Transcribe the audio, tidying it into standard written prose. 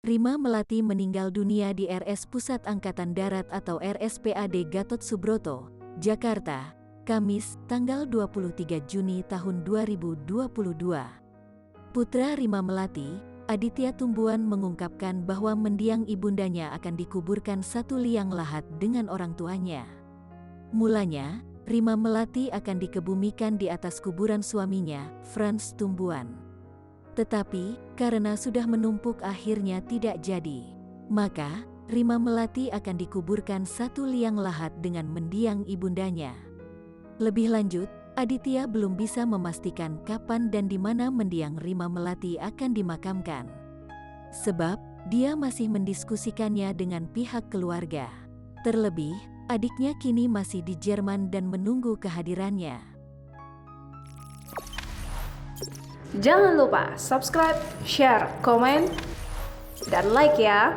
Rima Melati meninggal dunia di RS Pusat Angkatan Darat atau RSPAD Gatot Subroto, Jakarta, Kamis, tanggal 23 Juni tahun 2022. Putra Rima Melati, Aditya Tumbuan mengungkapkan bahwa mendiang ibundanya akan dikuburkan satu liang lahat dengan orang tuanya. Mulanya, Rima Melati akan dikebumikan di atas kuburan suaminya, Frans Tumbuan. Tetapi, karena sudah menumpuk akhirnya tidak jadi. Maka, Rima Melati akan dikuburkan satu liang lahat dengan mendiang ibundanya. Lebih lanjut, Aditya belum bisa memastikan kapan dan di mana mendiang Rima Melati akan dimakamkan. Sebab, dia masih mendiskusikannya dengan pihak keluarga. Terlebih, adiknya kini masih di Jerman dan menunggu kehadirannya. Jangan lupa subscribe, share, komen, dan like ya!